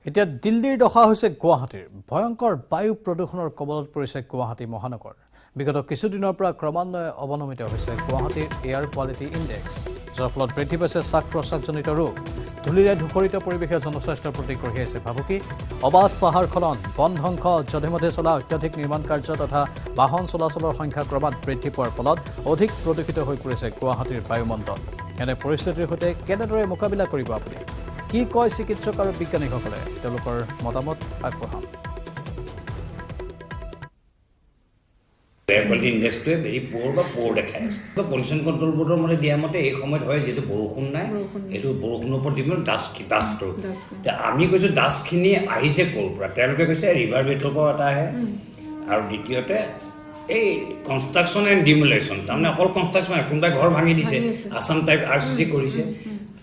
এতিয়া দিল্লীৰ দশা হৈছে গুৱাহাটীৰ ভয়ংকৰ বায়ু প্ৰদূষণৰ কবলত পৰিছে গুৱাহাটী মহানগৰ বিগত কিছুদিনৰ পৰা ক্ৰমান্বয়ে অৱনমিত হৈছে গুৱাহাটীৰ এয়াৰ কোৱালিটি ইনডেক্স যাৰ ফলত বৃদ্ধি পাইছে শ্বাস প্ৰশ্বাসজনিত ৰোগ ধূলিৰে ধূসৰিত পৰিৱেশে জনস্বাস্থ্যৰ প্ৰতি কঢ়িয়াইছে ভাবুকি অবাধ পাহাৰ খনন বন ধ্বংস যধেমধে চলা অত্যাধিক নিৰ্মাণ কাৰ্য তথা বাহন চলাচলৰ সংখ্যা ক্ৰমাৎ বৃদ্ধি পোৱাৰ ফলত অধিক প্ৰদূষিত হৈ পৰিছে গুৱাহাটীৰ বায়ুমণ্ডল এনে পৰিস্থিতিৰ সৈতে কেনেদৰে মোকাবিলা কৰিব আপুনি কি কয় চিকিৎসক আৰু বিজ্ঞানীসকলে তেওঁলোকৰ মতামত আগবঢ়াম এয়াৰ কোৱালিটি ইণ্ডেক্সটোৱে ভেৰি প'ৰ দেখাই আছে পলিউশ্যন কণ্ট্ৰল বৰ্ডৰ মতে দিয়া মতে এই সময়ত হয় যিহেতু বৰষুণ নাই এইটো বৰষুণৰ ওপৰত দিব ডাষ্টটো আমি কৈছোঁ ডাষ্টখিনি আহিছে ক'ৰ পৰা তেওঁলোকে কৈছে ৰিভাৰ বেডৰ পৰা এটা আহে আৰু দ্বিতীয়তে এই কনষ্ট্ৰাকশ্যন এণ্ড ডিমুলেশ্যন তাৰমানে অকল কনষ্ট্ৰাকশ্যন কোনোবাই ঘৰ ভাঙি দিছে Assam type R C C কৰিছে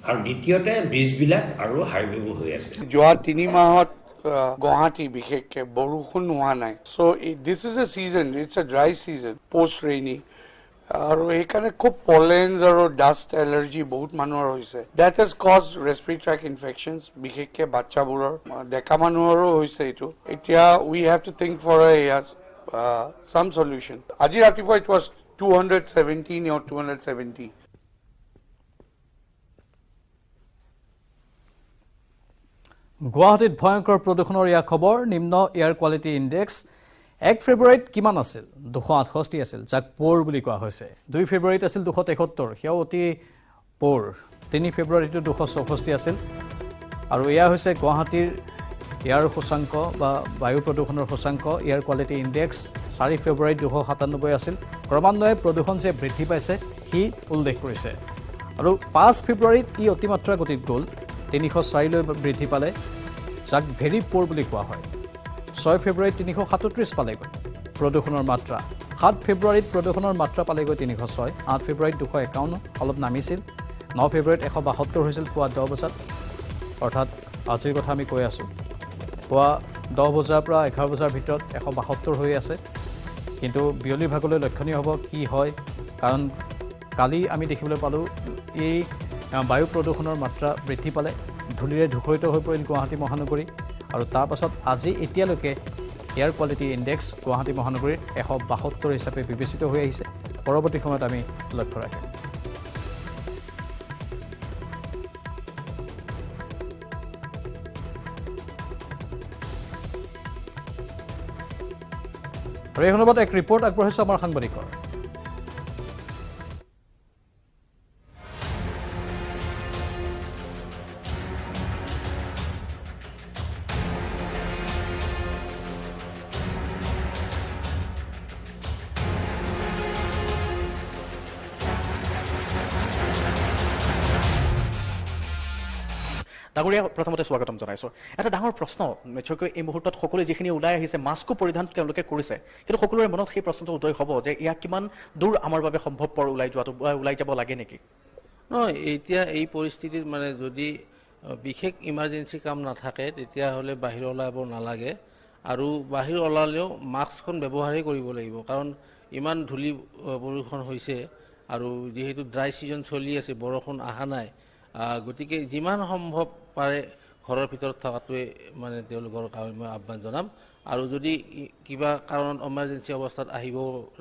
আৰু দ্বিতীয়তে ব্ৰিজবিলাক আৰু হাইৱেবোৰ হৈ আছে যোৱা 3 মাহত গুৱাহাটী বিশেষকৈ বৰষুণ হোৱা নাই so' this is a season it's a dry season post rainy আৰু সেইকাৰণে খুব পলেন্স আৰু ডাষ্ট এলাৰ্জি বহুত মানুহৰ হৈছে that has cause respiratory tract infections বিশেষকৈ বাচ্চাবোৰৰ ডেকা মানুহৰো হৈছে এইটো এতিয়া we have to think for some solution. আজি ৰাতিপুৱা it was 217 or 270. গুৱাহাটীত ভয়ংকৰ প্ৰদূষণৰ ইয়া খবৰ নিম্ন এয়াৰ কোৱালিটি ইনডেক্স 1 ফেব্ৰুৱাৰীত কিমান আছিল 268 আছিল যাক প'ৰ বুলি কোৱা হৈছে 2 ফেব্ৰুৱাৰীত আছিল 273 সেয়া অতি প'ৰ 3 ফেব্ৰুৱাৰীত 264 আছিল আৰু এয়া হৈছে গুৱাহাটীৰ এয়াৰ সূচাংক বা বায়ু প্ৰদূষণৰ সূচাংক এয়াৰ কোৱালিটি ইনডেক্স 4 ফেব্ৰুৱাৰীত 297 আছিল ক্ৰমান্বয়ে প্ৰদূষণ যে বৃদ্ধি পাইছে সি উল্লেখ কৰিছে আৰু 5 ফেব্ৰুৱাৰীত ই অতিমাত্ৰা গতিত গ'ল 304 লৈ বৃদ্ধি পালে যাক ভেৰি প'ৰ বুলি কোৱা হয় 6 ফেব্ৰুৱাৰীত 337 পালেগৈ প্ৰদূষণৰ মাত্ৰা 7 ফেব্ৰুৱাৰীত প্ৰদূষণৰ মাত্ৰা পালেগৈ 306 8 ফেব্ৰুৱাৰীত 251 অলপ নামিছিল 9 ফেব্ৰুৱাৰীত 172 হৈছিল পুৱা 10 বজাত অৰ্থাৎ আজিৰ কথা আমি কৈ আছোঁ পুৱা 10 বজাৰ পৰা 11 বজাৰ ভিতৰত 172 হৈ আছে কিন্তু বিয়লিৰ ভাগলৈ লক্ষণীয় হ'ব কি হয় কাৰণ কালি আমি দেখিবলৈ পালোঁ এই বায়ু প্ৰদূষণৰ মাত্ৰা বৃদ্ধি পালে ধূলিৰে ধূসৰিত হৈ পৰিল গুৱাহাটী মহানগৰী আৰু তাৰ পাছত আজি এতিয়ালৈকে এয়াৰ কোৱালিটি ইনডেক্স গুৱাহাটী মহানগৰীৰ 172 হিচাপে বিবেচিত হৈ আহিছে পৰৱৰ্তী সময়ত আমি লক্ষ্য ৰাখিম আৰু এই সন্দৰ্ভত এক ৰিপৰ্ট আগবঢ়াইছে আমাৰ সাংবাদিকৰ ডাঙৰীয়া প্ৰথমতে স্বাগতম জনাইছোঁ এটা ডাঙৰ প্ৰশ্ন নিশ্চয়কৈ এই মুহূৰ্তত সকলোৱে যিখিনি ওলাই আহিছে মাস্কো পৰিধান তেওঁলোকে কৰিছে কিন্তু সকলোৰে মনত সেই প্ৰশ্নটো উদয় হ'ব যে ইয়াক কিমান দূৰ আমাৰ বাবে সম্ভৱপৰ ওলাই যাব লাগে নেকি নহয় এতিয়া এই পৰিস্থিতিত মানে যদি বিশেষ ইমাৰ্জেঞ্চি কাম নাথাকে তেতিয়াহ'লে বাহিৰ ওলাব নালাগে আৰু বাহিৰ ওলালেও মাস্কখন ব্যৱহাৰেই কৰিব লাগিব কাৰণ ইমান ধূলি প্ৰদূষণ হৈছে আৰু যিহেতু ড্ৰাই ছিজন চলি আছে বৰষুণ অহা নাই গতিকে যিমান সম্ভৱ পাৰে ঘৰৰ ভিতৰত থকাটোৱে মানে তেওঁলোকৰ কাৰণে মই আহ্বান জনাম আৰু যদি কিবা কাৰণত ইমাৰ্জেঞ্চি অৱস্থাত আহিব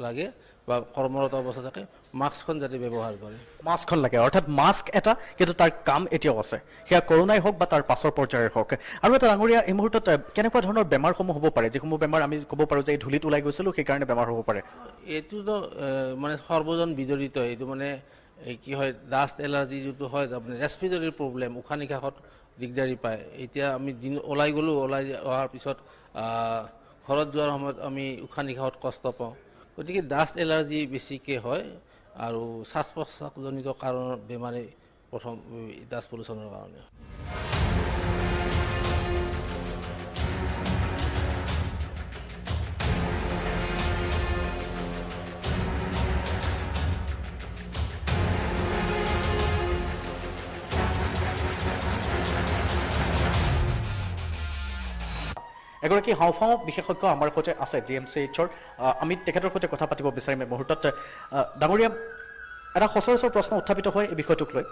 লাগে বা কৰ্মৰত অৱস্থা থাকে মাস্কখন যাতে ব্যৱহাৰ কৰে মাস্কখন লাগে অৰ্থাৎ মাস্ক এটা কিন্তু তাৰ কাম এতিয়াও আছে সেয়া কৰোণাই হওক বা তাৰ পাছৰ পৰ্যায়ৰ হওক আৰু এটা ডাঙৰীয়া এই মুহূৰ্তত কেনেকুৱা ধৰণৰ বেমাৰসমূহ হ'ব পাৰে যিসমূহ বেমাৰ আমি ক'ব পাৰোঁ যে এই ধূলিত ওলাই গৈছিলোঁ সেইকাৰণে বেমাৰ হ'ব পাৰে এইটোতো মানে সৰ্বজন বিদিত এইটো মানে কি হয় ডাষ্ট এলাৰ্জি যিটো হয় তাৰমানে ৰেছপিৰেটৰী প্ৰব্লেম উশাহ নিশাহত দিগদাৰী পায় এতিয়া আমি দিন ওলাই গ'লোঁ ওলাই অহাৰ পিছত ঘৰত যোৱাৰ সময়ত আমি উশাহ নিশাহত কষ্ট পাওঁ গতিকে ডাষ্ট এলাৰ্জি বেছিকৈ হয় আৰু শ্বাস প্ৰশ্বাসজনিত কাৰণৰ বেমাৰে প্ৰথম ডাষ্ট পলিউশ্যনৰ কাৰণে এগৰাকী হাওঁফাওঁ বিশেষজ্ঞ আমাৰ সৈতে আছে GMCHৰ আমি তেখেতৰ সৈতে কথা পাতিব বিচাৰিম এই মুহূৰ্তত ডাঙৰীয়া এটা সচৰাচৰ প্ৰশ্ন উত্থাপিত হয় এই বিষয়টোক লৈ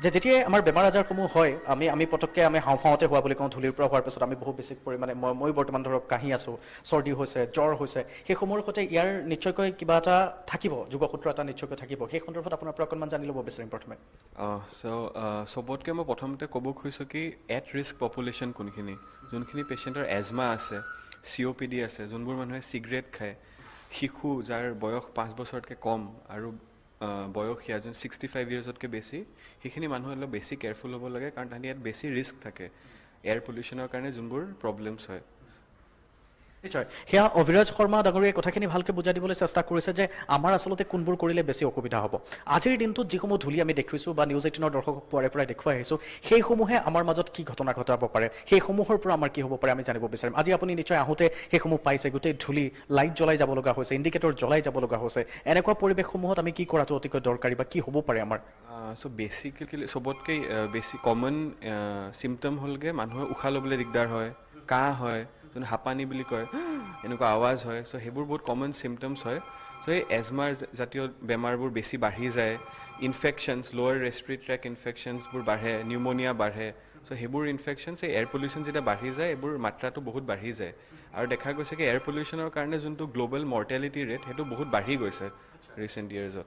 যে যেতিয়াই আমাৰ বেমাৰ আজাৰসমূহ হয় আমি পটককৈ আমি হাওঁফাওঁতে হোৱা বুলি কওঁ ধূলিৰ পৰা হোৱাৰ পিছত আমি বহু বেছি পৰিমাণে মই বৰ্তমান ধৰক কাহি আছোঁ, চৰ্দি হৈছে, জ্বৰ হৈছে, সেইসমূহৰ সৈতে ইয়াৰ নিশ্চয়কৈ কিবা এটা থাকিব, যোগসূত্ৰ এটা নিশ্চয়কৈ থাকিব। সেই সন্দৰ্ভত আপোনাৰ পৰা অকণমান জানি ল'ব বিচাৰিম প্ৰথমে। চবতকৈ মই প্ৰথমতে ক'ব খুজিছোঁ কি এট ৰিস্ক পপুলেশ্যন কোনখিনি, যোনখিনি পেচেণ্টৰ এজমা আছে, COPD আছে, যোনবোৰ মানুহে চিগাৰেট খায়, শিশু যাৰ বয়স 5 বছৰতকৈ কম আৰু বয়সীয়া যোন 65 ইয়াৰ্ছতকৈ বেছি, সেইখিনি মানুহ অলপ বেছি কেয়াৰফুল হ'ব লাগে, কাৰণ তাহাঁতি ইয়াত বেছি ৰিস্ক থাকে এয়াৰ পলিউশ্যনৰ কাৰণে যোনবোৰ প্ৰব্লেমছ হয়। নিশ্চয় সেয়া অভিৰাজ শৰ্মা ডাঙৰীয়াই কথাখিনি ভালকৈ বুজাই দিবলৈ চেষ্টা কৰিছে যে আমাৰ আচলতে কোনবোৰ কৰিলে বেছি অসুবিধা হ'ব। আজিৰ দিনটোত যিসমূহ ধূলি আমি দেখিছোঁ বা নিউজ 18ৰ দৰ্শকক পুৱাৰে পৰাই দেখুৱাই আহিছোঁ, সেইসমূহে আমাৰ মাজত কি ঘটনা ঘটাব পাৰে, সেইসমূহৰ পৰা আমাৰ কি হ'ব পাৰে আমি জানিব বিচাৰিম। আজি আপুনি নিশ্চয় আহোঁতে সেইসমূহ পাইছে, গোটেই ধূলি, লাইট জ্বলাই যাব লগা হৈছে, ইণ্ডিকেটৰ জ্বলাই যাব লগা হৈছে। এনেকুৱা পৰিৱেশসমূহত আমি কি কৰাটো অতিকৈ দৰকাৰী বা কি হ'ব পাৰে আমাৰ? বেচিকেলি চবতকৈ বেছি কমন চিমটম হ'লগৈ মানুহৰ উশাহ ল'বলৈ দিগদাৰ হয়, কাহ হয়, যোন হাঁপানি বুলি কয়, এনেকুৱা আৱাজ হয়। চ' সেইবোৰ বহুত কমন চিমটমছ হয়। চ' এই এজমাৰ জাতীয় বেমাৰবোৰ বেছি বাঢ়ি যায়, ইনফেকশ্যনছ, লোৱাৰ ৰেচপিৰেটৰী ট্ৰেক ইনফেকশ্যনছবোৰ বাঢ়ে, নিউমনিয়া বাঢ়ে। চ' সেইবোৰ ইনফেকশ্যনছ এই এয়াৰ পলিউশ্যন যেতিয়া বাঢ়ি যায়, এইবোৰ মাত্ৰাটো বহুত বাঢ়ি যায়। আৰু দেখা গৈছে কি এয়াৰ পলিউশ্যনৰ কাৰণে যোনটো গ্ল'বেল মৰ্টেলিটি ৰেট, সেইটো বহুত বাঢ়ি গৈছে ৰিচেণ্ট ইয়াৰ্ছত।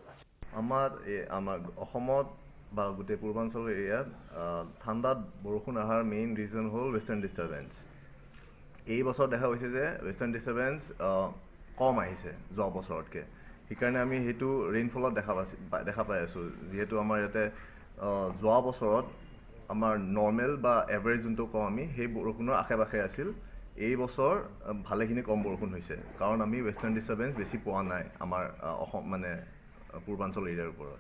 আমাৰ অসমত বা গোটেই পূৰ্বাঞ্চল এৰিয়াত ঠাণ্ডাত বৰষুণ অহাৰ মেইন ৰিজন হ'ল ৱেষ্টাৰ্ণ ডিষ্টাৰ্বেঞ্চ। এই বছৰ দেখা গৈছে যে ৱেষ্টাৰ্ণ ডিষ্টাৰ্বেঞ্চ কম আহিছে যোৱা বছৰতকৈ। সেইকাৰণে আমি সেইটো ৰেইনফলত দেখা পাই আছোঁ। যিহেতু আমাৰ ইয়াতে যোৱা বছৰত আমাৰ নৰ্মেল বা এভাৰেজ যোনটো কওঁ আমি, সেই বৰষুণৰ আশে পাশে আছিল। এই বছৰ ভালেখিনি কম বৰষুণ হৈছে, কাৰণ আমি ৱেষ্টাৰ্ণ ডিষ্টাৰ্বেঞ্চ বেছি পোৱা নাই আমাৰ অসম মানে পূৰ্বাঞ্চল এৰিয়াৰ ওপৰত।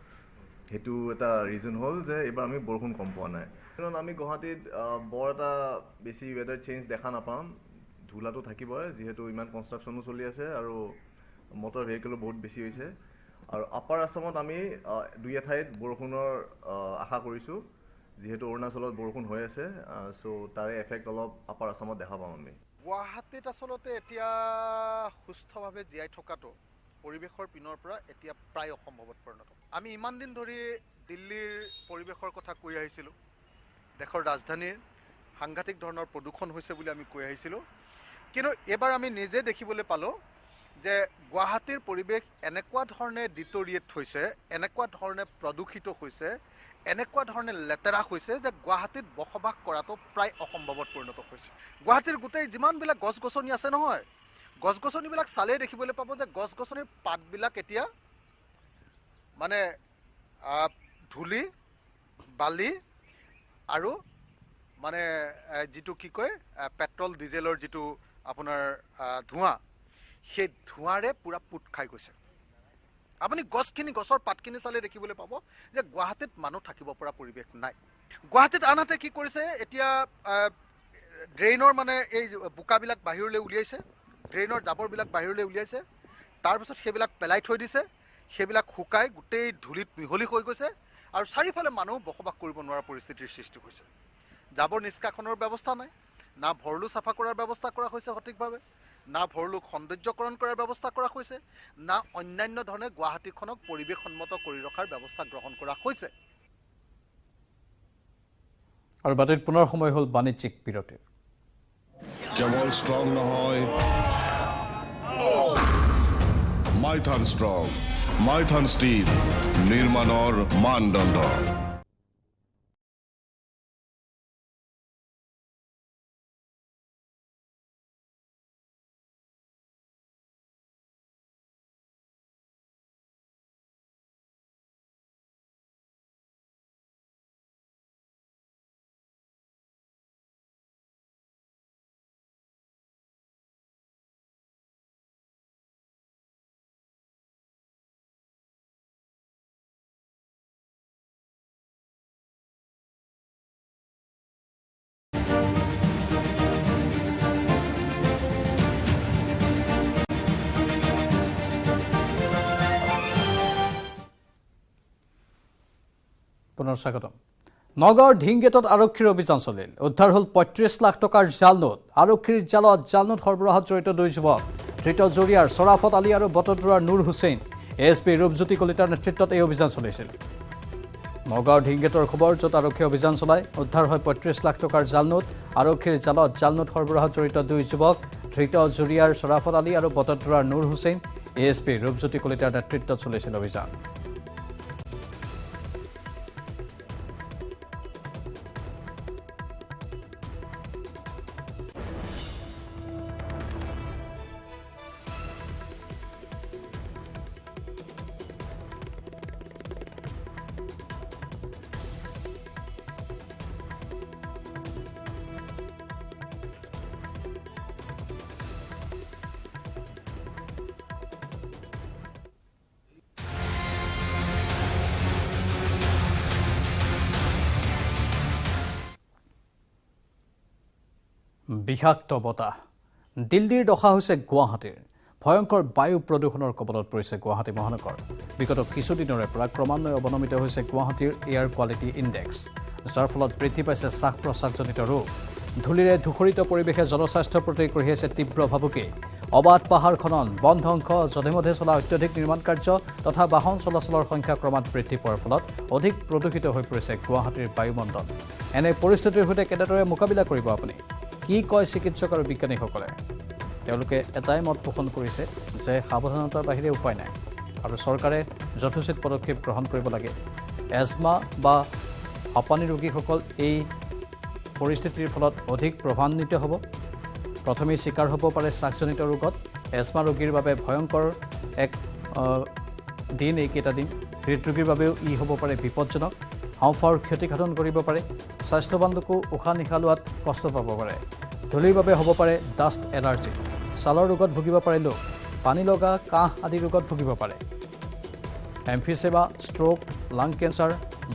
সেইটো এটা ৰিজন হ'ল যে এইবাৰ আমি বৰষুণ কম পোৱা নাই। কাৰণ আমি গুৱাহাটীত বৰ এটা বেছি ৱেডাৰ চেঞ্জ দেখা নাপাম। ধূলাটো থাকিবই, যিহেতু ইমান কনষ্ট্ৰাকশ্যনো চলি আছে আৰু মটৰ ভেহিকেলো বহুত বেছি হৈছে। আৰু আপাৰ আছামত আমি 2 এঠাইত বৰষুণৰ আশা কৰিছোঁ, যিহেতু অৰুণাচলত বৰষুণ হৈ আছে। চ' তাৰে এফেক্ট অলপ আপাৰ আছামত দেখা পাম আমি। গুৱাহাটীত আচলতে এতিয়া সুস্থভাৱে জীয়াই থকাটো পৰিৱেশৰ পিনৰ পৰা এতিয়া প্ৰায় অসম্ভৱত পৰিণত। আমি ইমান দিন ধৰি দিল্লীৰ পৰিৱেশৰ কথা কৈ আহিছিলোঁ, দেশৰ ৰাজধানীৰ সাংঘাতিক ধৰণৰ প্ৰদূষণ হৈছে বুলি আমি কৈ আহিছিলোঁ। কিন্তু এইবাৰ আমি নিজে দেখিবলৈ পালোঁ যে গুৱাহাটীৰ পৰিৱেশ এনেকুৱা ধৰণে ডিটৰিয়েট হৈছে, এনেকুৱা ধৰণে প্ৰদূষিত হৈছে, এনেকুৱা ধৰণে লেতেৰা হৈছে যে গুৱাহাটীত বসবাস কৰাটো প্ৰায় অসম্ভৱত পৰিণত হৈছে। গুৱাহাটীৰ গোটেই যিমানবিলাক গছ গছনি আছে নহয়, গছ গছনিবিলাক চালেই দেখিবলৈ পাব যে গছ গছনিৰ পাতবিলাক এতিয়া মানে ধূলি, বালি আৰু মানে যিটো কি কয় পেট্ৰল ডিজেলৰ যিটো আপোনাৰ ধোঁৱা, সেই ধোঁৱাৰে পূৰা পোত খাই গৈছে। আপুনি গছৰ পাতখিনি চালে দেখিবলৈ পাব যে গুৱাহাটীত মানুহ থাকিব পৰা পৰিৱেশ নাই। গুৱাহাটীত আনহাতে কি কৰিছে, এতিয়া ড্ৰেইনৰ মানে এই বোকাবিলাক বাহিৰলৈ উলিয়াইছে, ড্ৰেইনৰ জাবৰবিলাক বাহিৰলৈ উলিয়াইছে, তাৰপিছত সেইবিলাক পেলাই থৈ দিছে, সেইবিলাক শুকাই গোটেই ধূলিত মিহলি হৈ গৈছে আৰু চাৰিওফালে মানুহ বসবাস কৰিব নোৱাৰা পৰিস্থিতিৰ সৃষ্টি হৈছে। জাবৰ নিষ্কাশনৰ ব্যৱস্থা নাই, না ভৰলু চাফা কৰাৰ ব্যৱস্থা কৰা হৈছে সঠিকভাৱে, না ভৰলুক সৌন্দৰ্যকৰণ কৰাৰ ব্যৱস্থা কৰা হৈছে, না অন্যান্য ধৰণে গুৱাহাটীখনক পৰিৱেশসন্মত কৰি ৰখাৰ ব্যৱস্থা গ্ৰহণ কৰা হৈছে। আৰু বাতৰিত পুনৰ সময় হ'ল বাণিজ্যিক বিৰতিৰ। কেৱল ষ্ট্ৰং নহয়, মাইথান ষ্ট্ৰং, মাইথান ষ্টীল, নিৰ্মাণৰ মানদণ্ড। পুনৰ স্বাগতম। নগাঁৱৰ ঢিংগেটত আৰক্ষীৰ অভিযান চলিল। উদ্ধাৰ হ'ল 35 লাখ টকাৰ জাল নোট। আৰক্ষীৰ জালত জাল নোট সৰবৰাহত জড়িত 2 যুৱক। ধৃত জৰিয়াৰ চৰাফত আলী আৰু বটদ্ৰৱাৰ নুৰ হুছেইন। ASP ৰূপজ্যোতি কলিতাৰ নেতৃত্বত এই অভিযান চলিছিল। নগাঁৱৰ ঢিংগেটৰ খবৰ, য'ত আৰক্ষীয়ে অভিযান চলায়। উদ্ধাৰ হয় ৩৫ লাখ টকাৰ জাল নোট। আৰক্ষীৰ জালত জাল নোট সৰবৰাহত জড়িত 2 যুৱক, ধৃত জুৰিয়াৰ ছৰাফত আলী আৰু বটদ্ৰাৰ নুৰ হুছেইন। ASP ৰূপজ্যোতি কলিতাৰ নেতৃত্বত চলিছিল অভিযান। বিষাক্ত বতাহ। দিল্লীৰ দশা হৈছে গুৱাহাটীৰ। ভয়ংকৰ বায়ু প্ৰদূষণৰ কবলত পৰিছে গুৱাহাটী মহানগৰ। বিগত কিছুদিনৰে পৰা ক্ৰমান্বয়ে অৱনমিত হৈছে গুৱাহাটীৰ এয়াৰ কোৱালিটি ইণ্ডেক্স, যাৰ ফলত বৃদ্ধি পাইছে শ্বাস প্ৰশ্বাসজনিত ৰোগ। ধূলিৰে ধূসৰিত পৰিৱেশে জনস্বাস্থ্যৰ প্ৰতি কঢ়িয়াইছে তীব্ৰ ভাবুকি। অবাধ পাহাৰ খনন, বন ধ্বংস, যধে-মধে চলা অত্যধিক নিৰ্মাণ কাৰ্য তথা বাহন চলাচলৰ সংখ্যা ক্ৰমাৎ বৃদ্ধি পোৱাৰ ফলত অধিক প্ৰদূষিত হৈ পৰিছে গুৱাহাটীৰ বায়ুমণ্ডল। এনে পৰিস্থিতিৰ সৈতে কেনেদৰে মোকাবিলা কৰিব আপুনি? কি কয় চিকিৎসক আৰু বিজ্ঞানীসকলে? তেওঁলোকে এটাই মত পোষণ কৰিছে যে সাৱধানতাৰ বাহিৰে উপায় নাই আৰু চৰকাৰে যথোচিত পদক্ষেপ গ্ৰহণ কৰিব লাগে। এজমা বা হাঁপানী ৰোগীসকল এই পৰিস্থিতিৰ ফলত অধিক প্ৰভাৱান্বিত হ'ব। প্ৰথমেই চিকাৰ হ'ব পাৰে শ্বাসজনিত ৰোগত। এজমা ৰোগীৰ বাবে ভয়ংকৰ এক দিন এইকেইটা দিন। হৃদৰোগীৰ বাবেও ই হ'ব পাৰে বিপদজনক। হাওঁফাওৰ ক্ষতিসাধন কৰিব পাৰে। স্বাস্থ্যৱান লোকো উশাহ নিশাহ লোৱাত কষ্ট পাব পাৰে। ধূলিৰ বাবে হ'ব পাৰে ডাষ্ট এলাৰ্জি। ছালৰ ৰোগত ভুগিব পাৰে লোক। পানী লগা, কাহ আদি ৰোগত ভুগিব পাৰে। এমফিছেমা, ষ্ট্ৰোক, লাং কেঞ্চাৰ,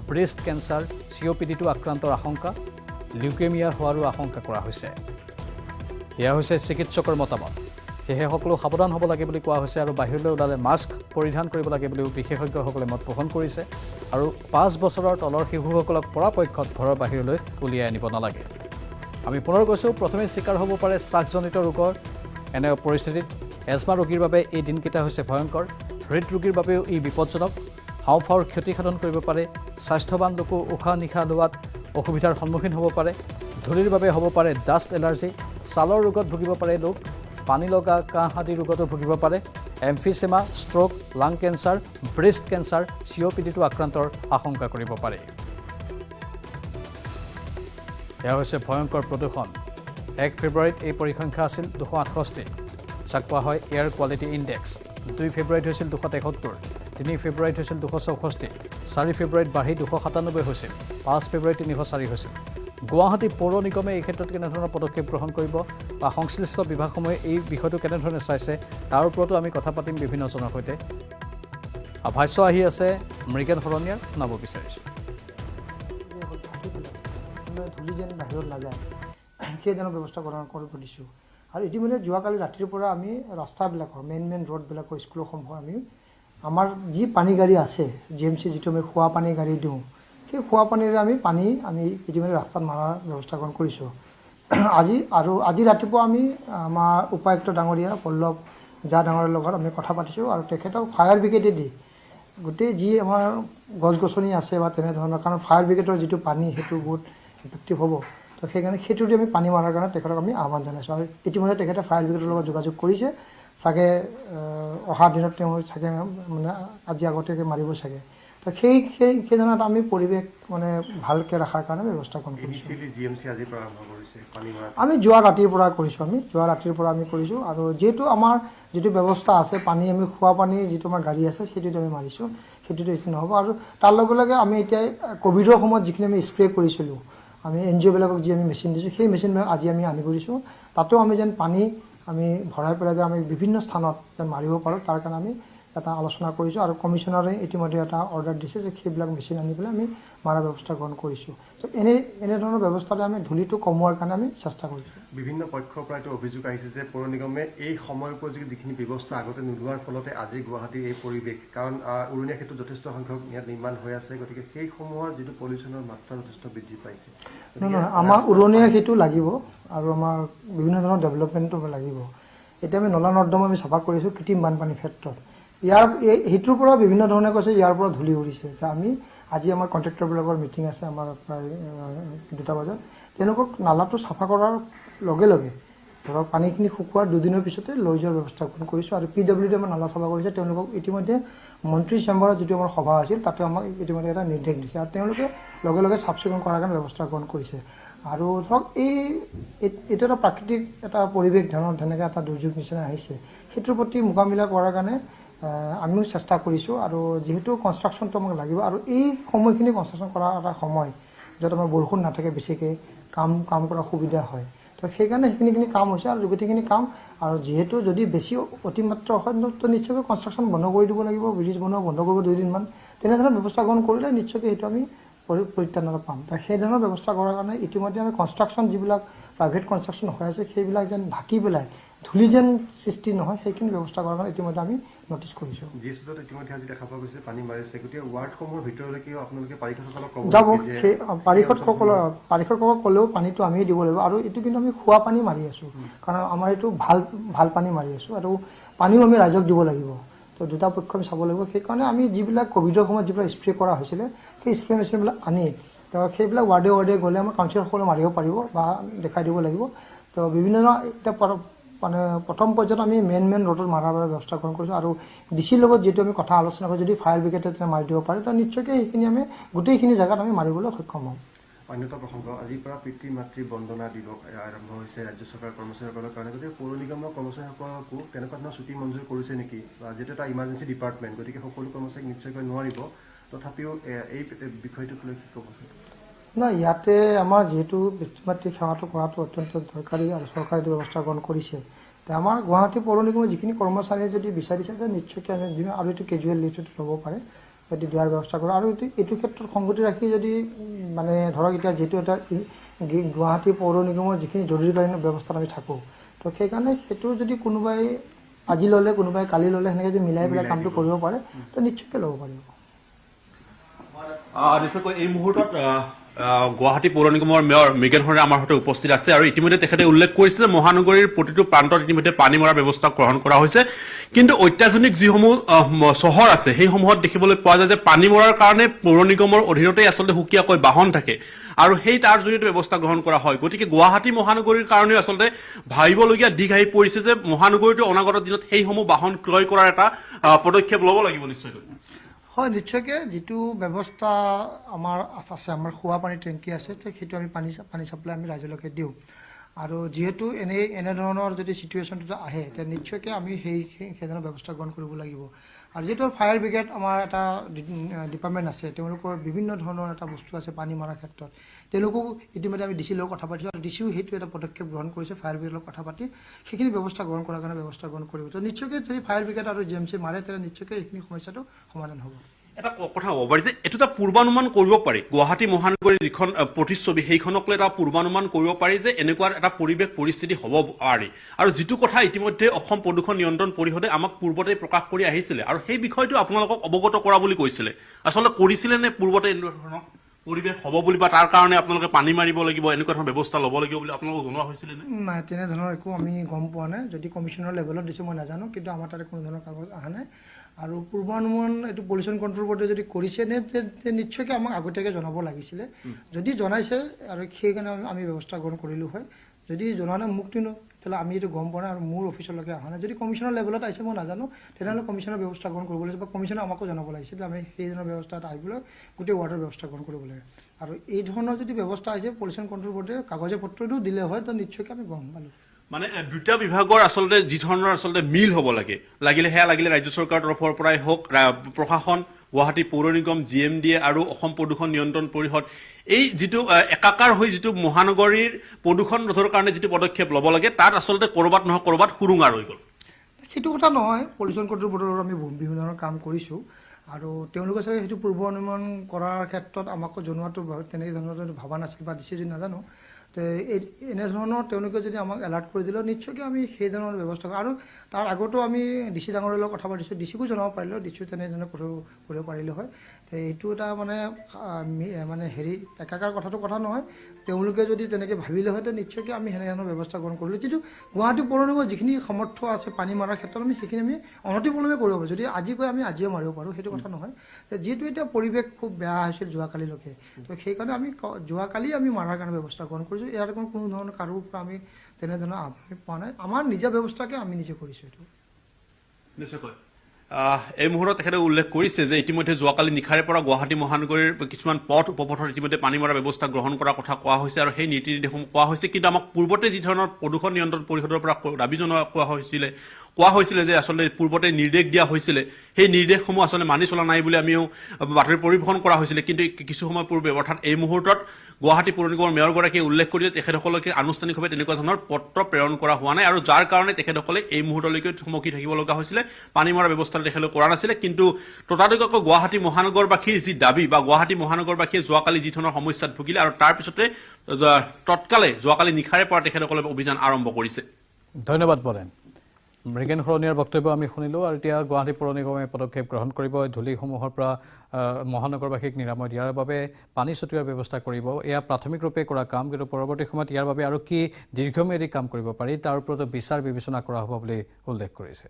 ব্ৰেষ্ট কেঞ্চাৰ, COPD-টো আক্ৰান্তৰ আশংকা, লিউকেমিয়া হোৱাৰো আশংকা কৰা হৈছে। এয়া হৈছে চিকিৎসকৰ মতামত। সেয়েহে সকলো সাৱধান হ'ব লাগে বুলি কোৱা হৈছে আৰু বাহিৰলৈ ওলালে মাস্ক পৰিধান কৰিব লাগে বুলিও বিশেষজ্ঞসকলে মত পোষণ কৰিছে। আৰু 5 বছৰৰ তলৰ শিশুসকলক পৰাপক্ষত ঘৰৰ বাহিৰলৈ উলিয়াই আনিব নালাগে। আমি পুনৰ কৈছোঁ, প্ৰথমে চিকাৰ হ'ব পাৰে শ্বাসজনিত ৰোগৰ এনে পৰিস্থিতিত। এজমা ৰোগীৰ বাবে এই দিনকেইটা হৈছে ভয়ংকৰ। হৃদৰোগীৰ বাবেও ই বিপদজনক। হাওঁফাওৰ ক্ষতিসাধন কৰিব পাৰে। স্বাস্থ্যৱান লোকো উশাহ নিশাহ লোৱাত অসুবিধাৰ সন্মুখীন হ'ব পাৰে। ধূলিৰ বাবে হ'ব পাৰে ডাষ্ট এলাৰ্জি। ছালৰ ৰোগত ভুগিব পাৰে লোক। পানী লগা, কাহ আদি ৰোগতো ভুগিব পাৰে। এমফিছেমা, ষ্ট্ৰোক, লাং কেঞ্চাৰ, ব্ৰেষ্ট কেঞ্চাৰ, COPD-টো আক্ৰান্তৰ আশংকা কৰিব পাৰে। এয়া হৈছে ভয়ংকৰ প্ৰদূষণ। 1 ফেব্ৰুৱাৰীত এই পৰিসংখ্যা আছিল 268, যাক কোৱা হয় এয়াৰ কোৱালিটি ইণ্ডেক্স। 2 ফেব্ৰুৱাৰীত হৈছিল 273, 3 ফেব্ৰুৱাৰীত হৈছিল 264, 4 ফেব্ৰুৱাৰীত বাঢ়ি 297 হৈছিল, 5 ফেব্ৰুৱাৰীত 304 হৈছিল। গুৱাহাটী পৌৰ নিগমে এই ক্ষেত্ৰত কেনেধৰণৰ পদক্ষেপ গ্ৰহণ কৰিব বা সংশ্লিষ্ট বিভাগসমূহে এই বিষয়টো কেনেধৰণে চাইছে তাৰ ওপৰতো আমি কথা পাতিম বিভিন্নজনৰ সৈতে। ভাষ্য আহি আছে মৃগেন শৰণীয়াৰ, শুনাব বিচাৰিছোঁ। ধূলি যেন বাহিৰত নাযায় সেই যেন ব্যৱস্থা গ্ৰহণ কৰিব দিছোঁ। আৰু ইতিমধ্যে যোৱাকালি ৰাতিৰ পৰা আমি ৰাস্তাবিলাকৰ মেইন ৰোডবিলাকৰ স্কুলসমূহৰ আমি আমাৰ যি পানী গাড়ী আছে, GMC যিটো আমি খোৱা পানী গাড়ী দিওঁ, সেই খোৱা পানীৰে আমি পানী ইতিমধ্যে ৰাস্তাত মাৰাৰ ব্যৱস্থা গ্ৰহণ কৰিছোঁ। আজি ৰাতিপুৱা আমি আমাৰ উপায়ুক্ত ডাঙৰীয়া পল্লৱ জা ডাঙৰীয়াৰ লগত আমি কথা পাতিছোঁ আৰু তেখেতক ফায়াৰ ব্ৰিগেডেদি গোটেই যি আমাৰ গছ গছনি আছে বা তেনেধৰণৰ, কাৰণ ফায়াৰ ব্ৰিগেডৰ যিটো পানী সেইটো বহুত ইফেক্টিভ হ'ব। তো সেইকাৰণে সেইটো দি আমি পানী মাৰাৰ কাৰণে তেখেতক আমি আহ্বান জনাইছোঁ। আৰু ইতিমধ্যে তেখেতে ফায়াৰ ব্ৰিগেডৰ লগত যোগাযোগ কৰিছে। চাগে অহা দিনত তেওঁ চাগে মানে আজি আগতীয়াকৈ মাৰিব চাগে। তো সেইজনত আমি পৰিৱেশ মানে ভালকৈ ৰখাৰ কাৰণে ব্যৱস্থা গ্ৰহণ কৰিছোঁ। আমি যোৱা ৰাতিৰ পৰা কৰিছোঁ। আৰু যিহেতু আমাৰ যিটো ব্যৱস্থা আছে পানী, আমি খোৱা পানীৰ যিটো আমাৰ গাড়ী আছে সেইটোতে আমি মাৰিছোঁ, সেইটোতো এইটো নহ'ব। আৰু তাৰ লগে লগে আমি এতিয়া ক'ভিডৰ সময়ত যিখিনি আমি স্প্ৰে কৰিছিলোঁ, আমি NGOবিলাকক যি আমি মেচিন দিছোঁ, সেই মেচিনবিলাক আজি আমি আনি কৰিছোঁ। তাতো আমি যেন পানী আমি ভৰাই পেলাই যে আমি বিভিন্ন স্থানত যেন মাৰিব পাৰোঁ, তাৰ কাৰণে আমি এটা আলোচনা কৰিছোঁ। আৰু কমিশ্যনাৰে ইতিমধ্যে এটা অৰ্ডাৰ দিছে যে সেইবিলাক মেচিন আনি পেলাই আমি মাৰাৰ ব্যৱস্থা গ্ৰহণ কৰিছোঁ। তো এনেধৰণৰ ব্যৱস্থাৰে আমি ধূলিটো কমোৱাৰ কাৰণে আমি চেষ্টা কৰিছোঁ। বিভিন্ন পক্ষৰ পৰা এইটো অভিযোগ আহিছে যে পৌৰ নিগমে এই সময় উপযোগী যিখিনি ব্যৱস্থা আগতে নোলোৱাৰ ফলতে আজি গুৱাহাটীৰ এই পৰিৱেশ, কাৰণ উৰণীয়া ক্ষেত্ৰত যথেষ্ট সংখ্যক ইয়াত নিৰ্মাণ হৈ আছে, গতিকে সেইসমূহৰ যিটো পলিউশ্যনৰ মাত্ৰা যথেষ্ট বৃদ্ধি পাইছে। নহয়, আমাৰ উৰণীয়া সেইটো লাগিব আৰু আমাৰ বিভিন্ন ধৰণৰ ডেভেলপমেণ্টো লাগিব। এতিয়া আমি নলা নৰ্দমা আমি চাফা কৰিছোঁ কৃত্ৰিম বানপানীৰ ক্ষেত্ৰত। সেইটোৰ পৰা বিভিন্ন ধৰণে কৈছে ইয়াৰ পৰা ধূলি উৰিছে। আমি আজি আমাৰ কণ্ট্ৰেক্টৰবিলাকৰ মিটিং আছে আমাৰ প্ৰায় 2টা বজাত, তেওঁলোকক নালাটো চাফা কৰাৰ লগে লগে ধৰক পানীখিনি শুকোৱাৰ 2 দিনৰ পিছতে লৈ যোৱাৰ ব্যৱস্থা কৰিছোঁ। আৰু PWD আমাৰ নালা চাফা কৰিছে, তেওঁলোকক ইতিমধ্যে মন্ত্ৰী চেম্বাৰত যিটো আমাৰ সভা আছিল তাতে আমাক ইতিমধ্যে এটা নিৰ্দেশ দিছে, আৰু তেওঁলোকে লগে লগে চাফ চিকুণ কৰাৰ কাৰণে ব্যৱস্থা গ্ৰহণ কৰিছে। আৰু ধৰক এইটো এটা প্ৰাকৃতিক এটা পৰিৱেশ ধৰণৰ তেনেকৈ এটা দুৰ্যোগ নিচিনা আহিছে, সেইটোৰ প্ৰতি মোকাবিলা কৰাৰ কাৰণে আমিও চেষ্টা কৰিছোঁ। আৰু যিহেতু কনষ্ট্ৰাকশ্যনটো আমাক লাগিব, আৰু এই সময়খিনি কনষ্ট্ৰাকশ্যন কৰাৰ এটা সময় য'ত আমাৰ বৰষুণ নাথাকে, বেছিকৈ কাম কৰাৰ সুবিধা হয়, তো সেইকাৰণে সেইখিনি কাম হৈছে। আৰু গোটেইখিনি কাম, আৰু যিহেতু যদি বেছি অতিমাত্ৰা হয় তো নিশ্চয়কৈ কনষ্ট্ৰাকশ্যন বন্ধ কৰি দিব লাগিব, ব্ৰিজ বনোৱা বন্ধ কৰিব 2 দিনমান, তেনেধৰণৰ ব্যৱস্থা গ্ৰহণ কৰিলে নিশ্চয়কৈ সেইটো আমি পৰিত্ৰাণ পাম। সেই ধৰণৰ ব্যৱস্থা কৰাৰ কাৰণে ইতিমধ্যে আমি কনষ্ট্ৰাকশ্যন যিবিলাক প্ৰাইভেট কনষ্ট্ৰাকশ্যন হৈ আছে সেইবিলাক যেন ঢাকি পেলাই ধূলি যেন সৃষ্টি নহয়, সেইখিনি ব্যৱস্থা কৰাৰ কাৰণে ইতিমধ্যে আমি নটিচ কৰিছোঁ। GST ইতিমধ্যে আজি দেখা পোৱা গৈছে পানী মাৰিছে, গতিকে ৱাৰ্ডসমূহৰ ভিতৰলৈকেও আপোনালোকে পাৰিষদসকলক ক'ব যাব। সেই পাৰিষদসকলক ক'লেও পানীটো আমিয়ে দিব লাগিব, আৰু এইটো কিন্তু আমি খোৱা পানী মাৰি আছোঁ, কাৰণ আমাৰ এইটো ভাল পানী মাৰি আছোঁ, আৰু পানীও আমি ৰাইজক দিব লাগিব। তো 2টা পক্ষ আমি চাব লাগিব। সেইকাৰণে আমি যিবিলাক ক'ভিডৰ সময়ত যিবিলাক স্প্ৰে কৰা হৈছিলে সেই স্প্ৰে মেচিনবিলাক আনি তো সেইবিলাক ৱাৰ্ডে গ'লে আমাৰ কাউন্সিলৰসকলে মাৰিব পাৰিব বা দেখাই দিব লাগিব। তো বিভিন্ন ধৰণৰ এতিয়া মানে প্ৰথম পৰ্যায়ত আমি মেইন ৰোডত মাৰাৰ বাবে ব্যৱস্থা গ্ৰহণ কৰিছোঁ, আৰু DCৰ লগত যিটো আমি কথা আলোচনা কৰোঁ, যদি ফায়াৰ ব্ৰিগেডে মাৰি দিব পাৰে তো নিশ্চয়কৈ সেইখিনি আমি গোটেইখিনি জেগাত আমি মাৰিবলৈ সক্ষম হ'ম। অন্যতম প্ৰসংগ, আজিৰ পৰা পিতৃ মাতৃ বন্দনা দিৱস আৰম্ভ হৈছে ৰাজ্য চৰকাৰৰ কৰ্মচাৰীসকলৰ কাৰণে, গতিকে পৌৰ নিগমৰ কৰ্মচাৰীসকলকো তেনেকুৱা ধৰণৰ ছুটী মঞ্জুৰ কৰিছে নেকি? যিহেতু এটা ইমাৰ্জেঞ্চি ডিপাৰ্টমেণ্ট, গতিকে সকলো কৰ্মচাৰীক নিশ্চয়কৈ নোৱাৰিব, তথাপিও এই বিষয়টোক লৈ কি ক'ব? নাই, ইয়াতে আমাৰ যিহেতু পিতৃ মাতৃ সেৱাটো কৰাটো অত্যন্ত দৰকাৰী, আৰু চৰকাৰে এইটো ব্যৱস্থা গ্ৰহণ কৰিছে। আমাৰ গুৱাহাটী পৌৰ নিগমৰ যিখিনি কৰ্মচাৰীয়ে যদি বিচাৰিছে যে নিশ্চয়কৈ আমি দিম, আৰু এইটো কেজুৱেল লিভটো ল'ব পাৰে, যদি দিয়াৰ ব্যৱস্থা কৰোঁ। আৰু এইটো ক্ষেত্ৰত সংগতি ৰাখি যদি মানে ধৰক এতিয়া যিহেতু এটা গুৱাহাটী পৌৰ নিগমৰ যিখিনি জৰুৰীকালীন ব্যৱস্থাত আমি থাকোঁ, তো সেইকাৰণে সেইটো যদি কোনোবাই আজি ল'লে কোনোবাই কালি ল'লে সেনেকৈ যদি মিলাই পেলাই কামটো কৰিব পাৰে তো নিশ্চয়কৈ ল'ব পাৰিব। নিশ্চয়কৈ এই মুহূৰ্তত গুৱাহাটী পৌৰ নিগমৰ মেয়ৰ মৃগেন হৰে আমাৰ সৈতে উপস্থিত আছে, আৰু ইতিমধ্যে তেখেতে উল্লেখ কৰিছিলে মহানগৰীৰ প্ৰতিটো প্ৰান্তত ইতিমধ্যে পানী মৰাৰ ব্যৱস্থা গ্ৰহণ কৰা হৈছে, কিন্তু অত্যাধুনিক যিসমূহ চহৰ আছে সেইসমূহত দেখিবলৈ পোৱা যায় যে পানী মৰাৰ কাৰণে পৌৰ নিগমৰ অধীনতেই আচলতে সুকীয়াকৈ বাহন থাকে, আৰু তাৰ জৰিয়তে ব্যৱস্থা গ্ৰহণ কৰা হয়। গতিকে গুৱাহাটী মহানগৰীৰ কাৰণেও আচলতে ভাবিবলগীয়া দিশ আহি পৰিছে যে মহানগৰীটো অনাগত দিনত সেইসমূহ বাহন ক্ৰয় কৰাৰ এটা পদক্ষেপ ল'ব লাগিব নিশ্চয়কৈ। হয়, নিশ্চয়কৈ যিটো ব্যৱস্থা আমাৰ আছে, আমাৰ খোৱা পানীৰ টেংকি আছে, সেইটো আমি পানী চাপ্লাই আমি ৰাইজলৈকে দিওঁ। আৰু যিহেতু এনেধৰণৰ যদি চিটুৱেশ্যনটো আহে তেতিয়া নিশ্চয়কৈ আমি সেইধৰণৰ ব্যৱস্থা গ্ৰহণ কৰিব লাগিব। আৰু যিহেতু ফায়াৰ ব্ৰিগেড আমাৰ এটা ডিপাৰ্টমেণ্ট আছে, তেওঁলোকৰ বিভিন্ন ধৰণৰ এটা বস্তু আছে পানী মৰাৰ ক্ষেত্ৰত, তেওঁলোকো ইতিমধ্যে আমি DCৰ লগত কথা পাতিছোঁ, আৰু DCও সেইটো এটা পদক্ষেপ গ্ৰহণ কৰিছে, ফায়াৰ ব্ৰিগেডৰ লগত কথা পাতি সেইখিনি ব্যৱস্থা গ্ৰহণ কৰাৰ কাৰণে ব্যৱস্থা গ্ৰহণ কৰিব। তো নিশ্চয়কৈ যদি ফায়াৰ ব্ৰিগেড আৰু GMC মাৰে তেতিয়া নিশ্চয়কৈ এইখিনি সমস্যাটো সমাধান হ'ব। এটা কথা হ'ব পাৰি যে এইটো এটা পূৰ্বানুমান কৰিব পাৰি, গুৱাহাটী মহানগৰীৰ যিখন প্ৰতিচ্ছবি সেইখনক লৈ এটা পূৰ্বানুমান কৰিব পাৰি যে এনেকুৱা এটা পৰিৱেশ পৰিস্থিতি হ'ব পাৰি, আৰু যিটো কথা ইতিমধ্যে অসম প্ৰদূষণ নিয়ন্ত্ৰণ পৰিষদে আমাক পূৰ্বতে প্ৰকাশ কৰি আহিছিলে, আৰু সেই বিষয়টো আপোনালোকক অৱগত কৰা বুলি কৈছিলে, আচলতে কৰিছিলে নে পূৰ্বতে এনেকুৱা ধৰণৰ পৰিৱেশ হ'ব বুলি, বা তাৰ কাৰণে আপোনালোকে পানী মাৰিব লাগিব এনেকুৱা ধৰণৰ ব্যৱস্থা ল'ব লাগিব বুলি আপোনালোকক জনোৱা হৈছিলে নে? নাই, তেনেধৰণৰ একো আমি গম পোৱা নাই, যদি কমিশ্যনৰ লেভেলত দিছে মই নাজানো, কিন্তু আমাৰ তাতে কোনো ধৰণৰ কাগজ অহা নাই। আৰু পূৰ্বানুমান এইটো পলিউশ্যন কণ্ট্ৰল বৰ্ডে যদি কৰিছে নে নিশ্চয়কৈ আমাক আগতীয়াকৈ জনাব লাগিছিলে, যদি জনাইছে আৰু সেইকাৰণে আমি ব্যৱস্থা গ্ৰহণ কৰিলোঁ হয়, যদি জনোৱা নাই মোক তেতিয়াহ'লে আমি এইটো গম পোৱা নাই, আৰু মোৰ অফিচলৈকে অহা নাই। যদি কমিশ্যনৰ লেভেলত আহিছে মই নাজানো, তেনেহ'লে কমিশ্যনৰ ব্যৱস্থা গ্ৰহণ কৰিব লাগিছে, বা কমিশ্যনে আমাকো জনাব লাগিছিল যে আমি সেই ধৰণৰ ব্যৱস্থা এটা আহিবলৈ গোটেই ৱাৰ্ডৰ ব্যৱস্থা গ্ৰহণ কৰিব লাগে। আৰু এই ধৰণৰ যদি ব্যৱস্থা আহিছে পলিউশ্যন কণ্ট্ৰল বৰ্ডে কাগজে পত্ৰটো দিলে হয় তো নিশ্চয়কৈ আমি গম পালোঁ। মানে দুটা বিভাগৰ আচলতে যি ধৰণৰ আচলতে মিল হ'ব লাগিলে ৰাজ্য চৰকাৰৰ তৰফৰ পৰাই হওক, প্ৰশাসন, গুৱাহাটী পৌৰ নিগম, GMDA আৰু অসম প্ৰদূষণ নিয়ন্ত্ৰণ পৰিষদ, এই যিটো একাকাৰ হৈ যিটো মহানগৰীৰ প্ৰদূষণ ৰোধৰ কাৰণে যিটো পদক্ষেপ ল'ব লাগে তাত আচলতে ক'ৰবাত নহয় ক'ৰবাত সুৰুঙা ৰৈ গ'ল। সেইটো কথা নহয়, পলিউশ্যন কণ্ট্ৰল বৰ্ডৰ আমি বিভিন্ন ধৰণৰ কাম কৰিছোঁ, আৰু তেওঁলোকে চাগে সেইটো পূৰ্বানুমান কৰাৰ ক্ষেত্ৰত আমাকো জনোৱাটো তেনেকৈ ধৰণৰ ভবা নাছিল বা দিছে যদি নাজানো। তো এনেধৰণৰ তেওঁলোকে যদি আমাক এলাৰ্ট কৰি দিলে নিশ্চয়কৈ আমি সেই ধৰণৰ ব্যৱস্থা কৰোঁ। আৰু তাৰ আগতো আমি DC ডাঙৰৰ লগত কথা পাতিছোঁ, DCকো জনাব পাৰিলোঁ, DCও তেনেধৰণে কৰিব পাৰিলোঁ হয়। এইটো এটা মানে হেৰি একাকাৰ কথাটো কথা নহয় তেওঁলোকে যদি তেনেকৈ ভাবিলে হয় নিশ্চয়কৈ আমি সেনেধৰণৰ ব্যৱস্থা গ্ৰহণ কৰিলোঁ কিন্তু গুৱাহাটী পৌৰ নিগমৰ যিখিনি সমৰ্থ আছে পানী মাৰাৰ ক্ষেত্ৰত আমি সেইখিনি আমি অনতিপলমে কৰিব পাৰোঁ যদি আজি কৈ আমি আজিয়ে মাৰিব পাৰোঁ সেইটো কথা নহয় যিহেতু এতিয়া পৰিৱেশ খুব বেয়া হৈছিল যোৱাকালিলৈকে তো সেইকাৰণে আমি যোৱাকালি আমি মাৰাৰ কাৰণে ব্যৱস্থা গ্ৰহণ কৰিছোঁ ইয়াৰ কোনো ধৰণৰ কাৰোৰ পৰা আমি তেনেধৰণৰ আমি পোৱা নাই আমাৰ নিজা ব্যৱস্থাকে আমি নিজে কৰিছোঁ এইটো নিশ্চয়কৈ এই মুহূৰ্তত তেখেতে উল্লেখ কৰিছে যে ইতিমধ্যে যোৱাকালি নিশাৰে পৰা গুৱাহাটী মহানগৰীৰ কিছুমান পথ উপপথত ইতিমধ্যে পানী মৰা ব্যৱস্থা গ্ৰহণ কৰাৰ কথা কোৱা হৈছে আৰু সেই নীতি নিৰ্দেশসমূহ কোৱা হৈছে কিন্তু আমাক পূৰ্বতে যি ধৰণৰ প্ৰদূষণ নিয়ন্ত্ৰণ পৰিষদৰ পৰা দাবী জনোৱা কোৱা হৈছিলে যে আচলতে পূৰ্বতে নিৰ্দেশ দিয়া হৈছিলে সেই নিৰ্দেশসমূহ আচলতে মানি চলা নাই বুলি আমিও বাতৰি পৰিৱেশন কৰা হৈছিলে কিন্তু কিছু সময় পূৰ্বে অৰ্থাৎ এই মুহূৰ্তত গুৱাহাটী পৌৰ নিগমৰ মেয়ৰগৰাকীয়ে উল্লেখ কৰি যে তেখেতসকলকে আনুষ্ঠানিকভাৱে তেনেকুৱা ধৰণৰ পত্ৰ প্ৰেৰণ কৰা হোৱা নাই আৰু যাৰ কাৰণে তেখেতসকলে এই মুহূৰ্তলৈকে থমকি থাকিব লগা হৈছিলে পানী মৰা ব্যৱস্থা তেখেতলোকে কৰা নাছিলে কিন্তু ততাতৈয়াকৈ গুৱাহাটী মহানগৰবাসীৰ যি দাবী বা গুৱাহাটী মহানগৰবাসীয়ে যোৱাকালি যি ধৰণৰ সমস্যাত ভুগিলে আৰু তাৰ পিছতে তৎকালে যোৱাকালি নিশাৰে পৰা তেখেতসকলে অভিযান আৰম্ভ কৰিছে ধন্যবাদ বলেন মৃগেন শৰণীয়াৰ বক্তব্য আমি শুনিলোঁ আৰু এতিয়া গুৱাহাটী পৌৰ নিগমে পদক্ষেপ গ্ৰহণ কৰিব ধূলিসমূহৰ পৰা মহানগৰবাসীক নিৰাময় দিয়াৰ বাবে পানী ছটিওৱাৰ ব্যৱস্থা কৰিব এয়া প্ৰাথমিক ৰূপে কৰা কাম কিন্তু পৰৱৰ্তী সময়ত ইয়াৰ বাবে আৰু কি দীৰ্ঘম্যাদী কাম কৰিব পাৰি তাৰ ওপৰতো বিচাৰ বিবেচনা কৰা হ'ব বুলি উল্লেখ কৰিছে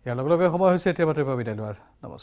ইয়াৰ লগে লগে সময় হৈছে এতিয়া বাতৰি পৰা বিদায় লোৱাৰ নমস্কাৰ